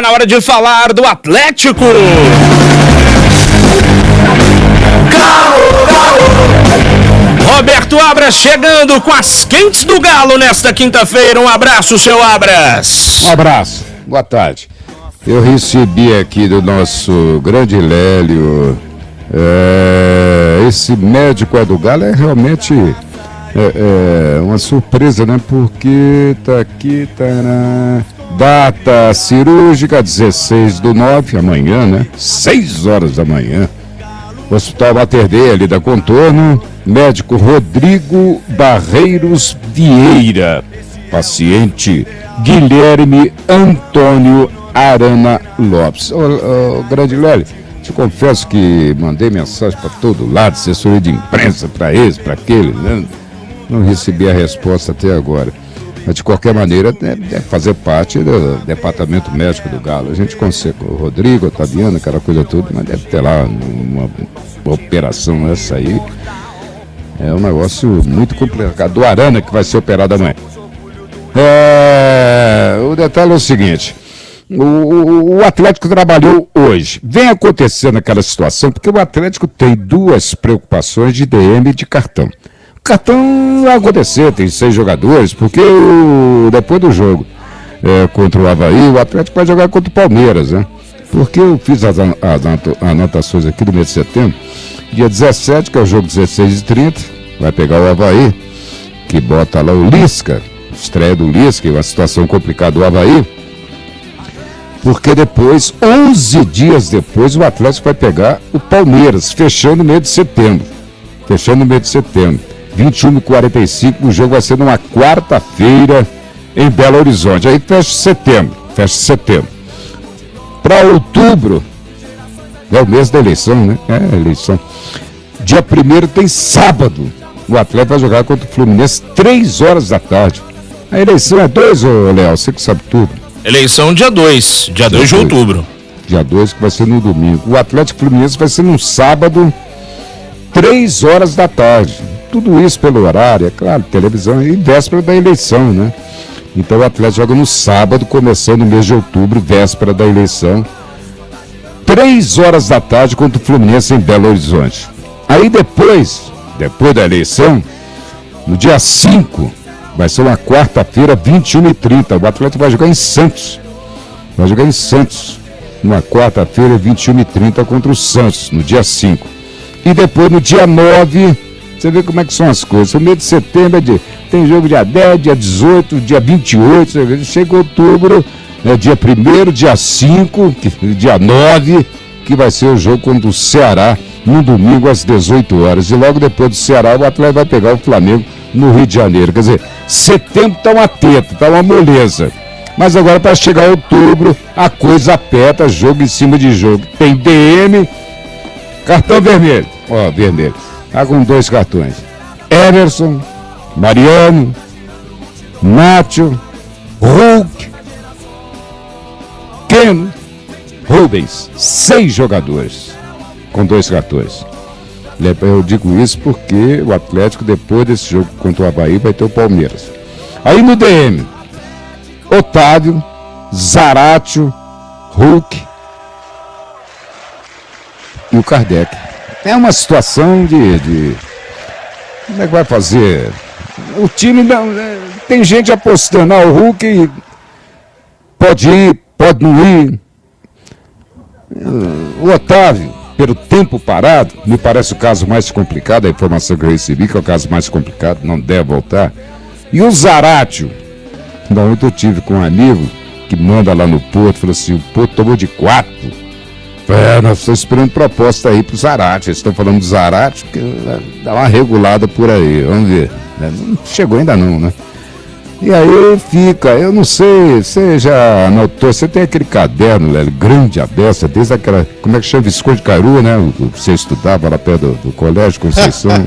Tá na hora de falar do Atlético. Roberto Abras chegando com as quentes do Galo nesta quinta-feira. Um abraço, seu Abras. Um abraço, boa tarde. Eu recebi aqui do nosso grande Lélio, esse médico do Galo é realmente uma surpresa, né? Porque tá aqui, data cirúrgica 16/9, amanhã, né? 6 horas da manhã. Hospital Mater Dei ali da Contorno, médico Rodrigo Barreiros Vieira, paciente Guilherme Antônio Arana Lopes. Ô, grande Lélio, te confesso que mandei mensagem para todo lado, assessoria de imprensa, para esse, para aquele, né? Não recebi a resposta até agora. Mas de qualquer maneira, deve fazer parte do departamento médico do Galo. A gente consegue, o Rodrigo, Otaviano, aquela coisa toda, mas deve ter lá uma operação essa aí. É um negócio muito complicado. Do Arana, que vai ser operado amanhã. O detalhe é o seguinte: o Atlético trabalhou hoje. Vem acontecendo aquela situação, porque o Atlético tem duas preocupações de DM e de cartão. Cartão vai acontecer, tem 6 jogadores, porque depois do jogo contra o Avaí, o Atlético vai jogar contra o Palmeiras, né? Porque eu fiz as anotações aqui do mês de setembro, dia 17, que é o jogo 16h30, vai pegar o Avaí, que bota lá o Lisca, estreia do Lisca, uma situação complicada do Avaí, porque depois, 11 dias depois, o Atlético vai pegar o Palmeiras, fechando o mês de setembro. 21h45, o jogo vai ser numa quarta-feira em Belo Horizonte. Aí fecha setembro. Para outubro, é o mês da eleição, né? É a eleição. Dia 1º tem sábado. O Atlético vai jogar contra o Fluminense 3 horas da tarde. A eleição é 2, ô Léo, você que sabe tudo. Eleição dia 2 de outubro. Dia 2, que vai ser no domingo. O Atlético Fluminense vai ser no sábado, 3 horas da tarde. Tudo isso pelo horário, é claro, televisão e véspera da eleição, né? Então o Atlético joga no sábado, começando o mês de outubro, véspera da eleição. 3 horas da tarde contra o Fluminense em Belo Horizonte. Aí depois da eleição, no dia 5, vai ser uma quarta-feira, 21h30. O Atlético vai jogar em Santos. Numa quarta-feira, 21h30 contra o Santos, no dia 5. E depois, no dia 9, você vê como é que são as coisas. O mês de setembro tem jogo dia 10, dia 18, dia 28, chega outubro, né, dia 1º, dia 5, dia 9, que vai ser o jogo contra o Ceará, no domingo às 18 horas. E logo depois do Ceará, o Atlético vai pegar o Flamengo no Rio de Janeiro. Quer dizer, setembro tá uma teta, tá uma moleza. Mas agora, para chegar a outubro, a coisa aperta, jogo em cima de jogo. Tem DM, cartão vermelho. Vermelho. Tá com 2 cartões. Everson, Mariano, Nacho, Hulk, Ken, Rubens. 6 jogadores com 2 cartões. Eu digo isso porque o Atlético, depois desse jogo contra o Avaí, vai ter o Palmeiras. Aí no DM, Otávio, Zaratio, Hulk e o Kardec. É uma situação de como é que vai fazer? O time não, tem gente apostando, o Hulk pode ir, pode não ir. O Otávio, pelo tempo parado, me parece o caso mais complicado, a informação que eu recebi, que é o caso mais complicado, não deve voltar. E o Zaratio, ontem eu tive com um amigo que manda lá no Porto, falou assim, o Porto tomou de 4. Nós estamos esperando proposta aí pro Zaratio. Eles estão falando do Zaratio, que dá uma regulada por aí, vamos ver. Não chegou ainda não, né? E aí fica, eu não sei, você já anotou, você tem aquele caderno, Lélio, grande a beça, desde aquela, como é que chama, Visconde Cairu, né? Você estudava lá perto do Colégio Conceição.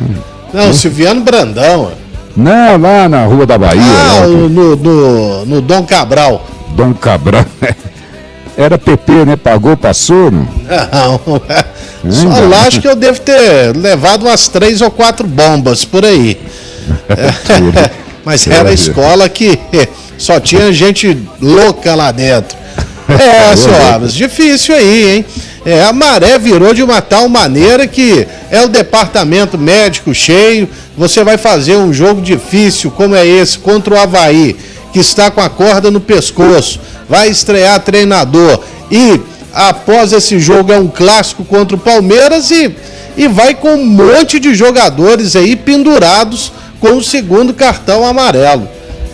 Não, Silviano Brandão. Não, lá na Rua da Bahia. No Dom Cabral. Dom Cabral, era PP, né? Pagou, passou, não? Não, só lá acho que eu devo ter levado umas 3 ou 4 bombas por aí. Mas era a escola que só tinha gente louca lá dentro. Seu Abras, difícil aí, hein? A maré virou de uma tal maneira que é o departamento médico cheio, você vai fazer um jogo difícil como é esse contra o Avaí, que está com a corda no pescoço, vai estrear treinador e após esse jogo é um clássico contra o Palmeiras e vai com um monte de jogadores aí pendurados com o segundo cartão amarelo.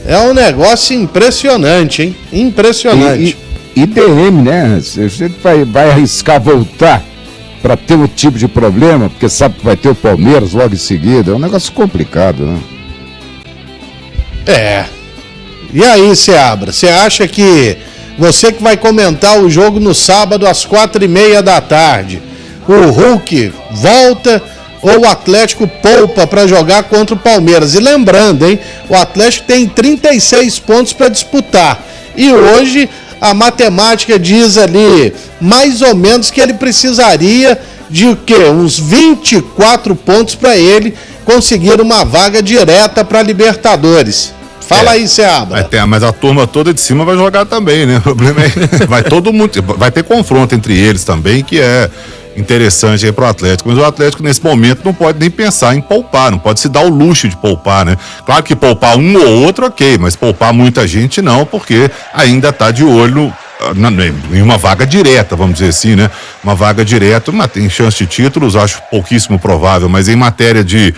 É um negócio impressionante, hein? Impressionante. E DM, né? Você vai arriscar voltar para ter um tipo de problema, porque sabe que vai ter o Palmeiras logo em seguida. É um negócio complicado, né? E aí, Seabra, você acha que você que vai comentar o jogo no sábado às 4:30 da tarde, o Hulk volta ou o Atlético poupa para jogar contra o Palmeiras? E lembrando, hein, o Atlético tem 36 pontos para disputar. E hoje a matemática diz ali, mais ou menos, que ele precisaria de o quê? Uns 24 pontos para ele conseguir uma vaga direta para Libertadores. Fala aí, Seabra. Mas a turma toda de cima vai jogar também, né? O problema é vai todo mundo, vai ter confronto entre eles também, que é interessante aí pro Atlético, mas o Atlético nesse momento não pode nem pensar em poupar, não pode se dar o luxo de poupar, né? Claro que poupar um ou outro, ok, mas poupar muita gente não, porque ainda tá de olho em uma vaga direta, vamos dizer assim, né? Uma vaga direta, mas tem chance de títulos, acho pouquíssimo provável, mas em matéria de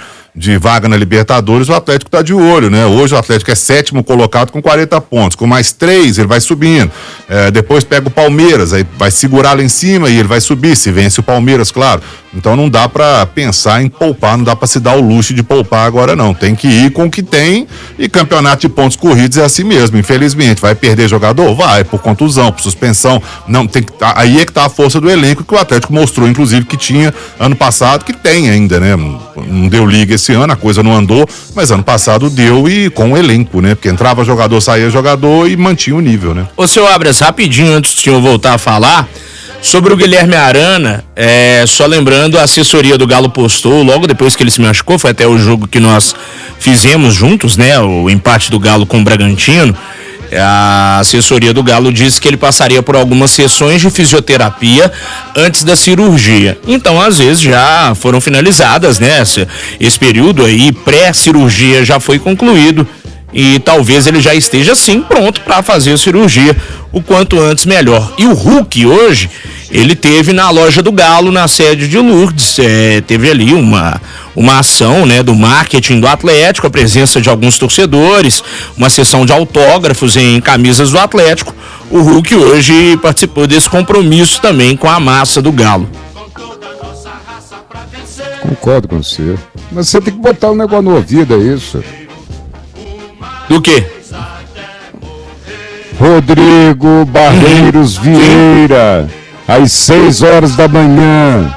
vaga na Libertadores, o Atlético tá de olho, né? Hoje o Atlético é 7º colocado com 40 pontos, com mais 3 ele vai subindo, depois pega o Palmeiras, aí vai segurar lá em cima e ele vai subir, se vence o Palmeiras, claro. Então não dá pra pensar em poupar, não dá pra se dar o luxo de poupar agora não, tem que ir com o que tem, e campeonato de pontos corridos é assim mesmo, infelizmente. Vai perder jogador? Vai, por contusão, por suspensão, não, tem que aí é que tá a força do elenco que o Atlético mostrou, inclusive, que tinha ano passado, que tem ainda, né? Não deu liga esse ano, a coisa não andou, mas ano passado deu, e com o elenco, né? Porque entrava jogador, saía jogador e mantinha o nível, né? Ô, seu Abras, rapidinho, antes de eu voltar a falar, sobre o Guilherme Arana, só lembrando, a assessoria do Galo postou, logo depois que ele se machucou, foi até o jogo que nós fizemos juntos, né? O empate do Galo com o Bragantino. A assessoria do Galo disse que ele passaria por algumas sessões de fisioterapia antes da cirurgia. Então, às vezes, já foram finalizadas, né? Esse período aí, pré-cirurgia, já foi concluído. E talvez ele já esteja, sim, pronto para fazer a cirurgia o quanto antes melhor. E o Hulk, hoje, ele teve na loja do Galo, na sede de Lourdes, teve ali uma ação, né, do marketing do Atlético, a presença de alguns torcedores, uma sessão de autógrafos em camisas do Atlético. O Hulk hoje participou desse compromisso também com a massa do Galo. Concordo com você. Mas você tem que botar um negócio no ouvido, é isso. Do quê? Rodrigo Barreiros Vieira, às 6 horas da manhã,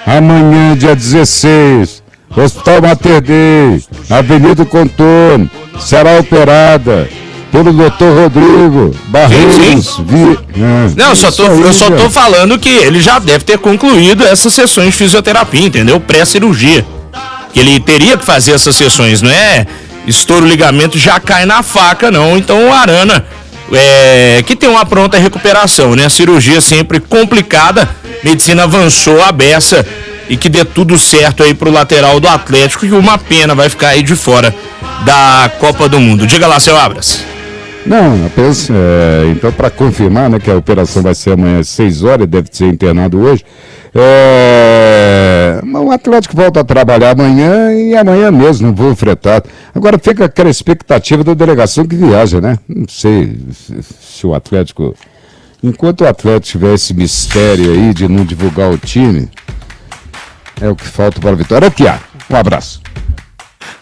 amanhã, dia 16, Hospital Mater Dei, Avenida Contorno, será operada pelo Dr. Rodrigo Barreiros Vieira. Não, eu só tô falando que ele já deve ter concluído essas sessões de fisioterapia, entendeu? Pré-cirurgia. Que ele teria que fazer essas sessões, não é? Estouro o ligamento, já cai na faca, não. Então o Arana, que tem uma pronta recuperação, né? A cirurgia sempre complicada, medicina avançou a beça, e que dê tudo certo aí pro lateral do Atlético, e uma pena vai ficar aí de fora da Copa do Mundo. Diga lá, seu Abras. Não, apenas, então, para confirmar, né, que a operação vai ser amanhã às 6 horas, deve ser internado hoje. O Atlético volta a trabalhar amanhã, e amanhã mesmo, não vou fretado. Agora fica aquela expectativa da delegação que viaja, né? Não sei se o Atlético... Enquanto o Atlético tiver esse mistério aí de não divulgar o time, é o que falta para a vitória. Aqui, um abraço.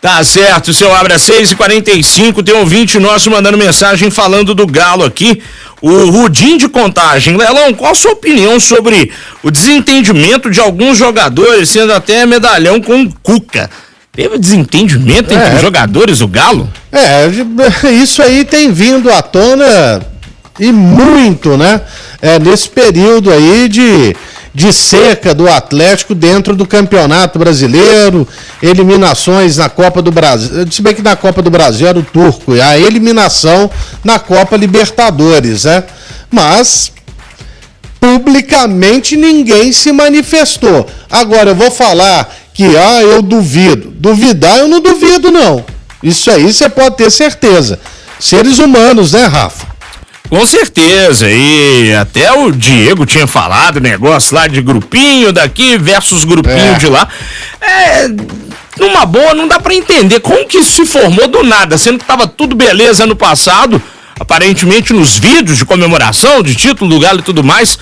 Tá certo, seu Abra, 6h45, tem um ouvinte nosso mandando mensagem falando do Galo aqui, o Rudim de Contagem. Lelão, qual a sua opinião sobre o desentendimento de alguns jogadores, sendo até medalhão com o Cuca? Teve desentendimento entre os jogadores do Galo? Isso aí tem vindo à tona e muito, né? Nesse período aí de seca do Atlético dentro do Campeonato Brasileiro, eliminações na Copa do Brasil, se bem que na Copa do Brasil era o turco, a eliminação na Copa Libertadores, né? Mas Publicamente ninguém se manifestou. Agora eu vou falar que eu duvido. Duvidar eu não duvido, não. Isso aí você pode ter certeza. Seres humanos, né, Rafa? Com certeza, e até o Diego tinha falado negócio lá de grupinho daqui versus grupinho de lá. Numa boa, não dá pra entender como que isso se formou do nada, sendo que tava tudo beleza no passado, aparentemente nos vídeos de comemoração, de título do Galo e tudo mais.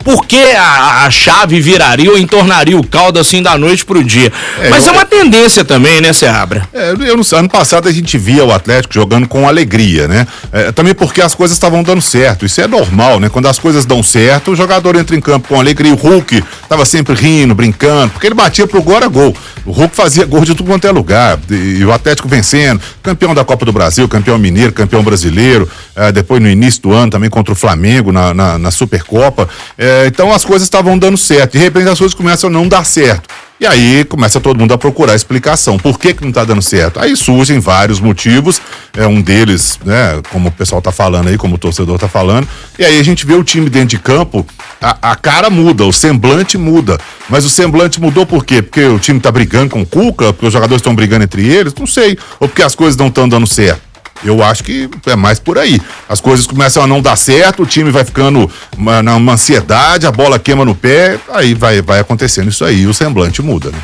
Por que a chave viraria ou entornaria o caldo assim da noite pro dia? Mas é uma tendência também, né, Seabra? Eu não sei, ano passado a gente via o Atlético jogando com alegria, né? Também porque as coisas estavam dando certo. Isso é normal, né? Quando as coisas dão certo, o jogador entra em campo com alegria. O Hulk tava sempre rindo, brincando, porque ele batia pro gol, era gol. O Hulk fazia gol de tudo quanto é lugar. E o Atlético vencendo, campeão da Copa do Brasil, campeão mineiro, campeão brasileiro. Depois no início do ano também contra o Flamengo na Supercopa. Então as coisas estavam dando certo. De repente as coisas começam a não dar certo. E aí começa todo mundo a procurar explicação. Por que não está dando certo? Aí surgem vários motivos. Um deles, né, como o pessoal tá falando aí, como o torcedor tá falando. E aí a gente vê o time dentro de campo, a cara muda, o semblante muda. Mas o semblante mudou por quê? Porque o time tá brigando com o Cuca? Porque os jogadores estão brigando entre eles? Não sei. Ou porque as coisas não estão dando certo? Eu acho que é mais por aí. As coisas começam a não dar certo, o time vai ficando numa ansiedade, a bola queima no pé, aí vai acontecendo isso aí, o semblante muda, né?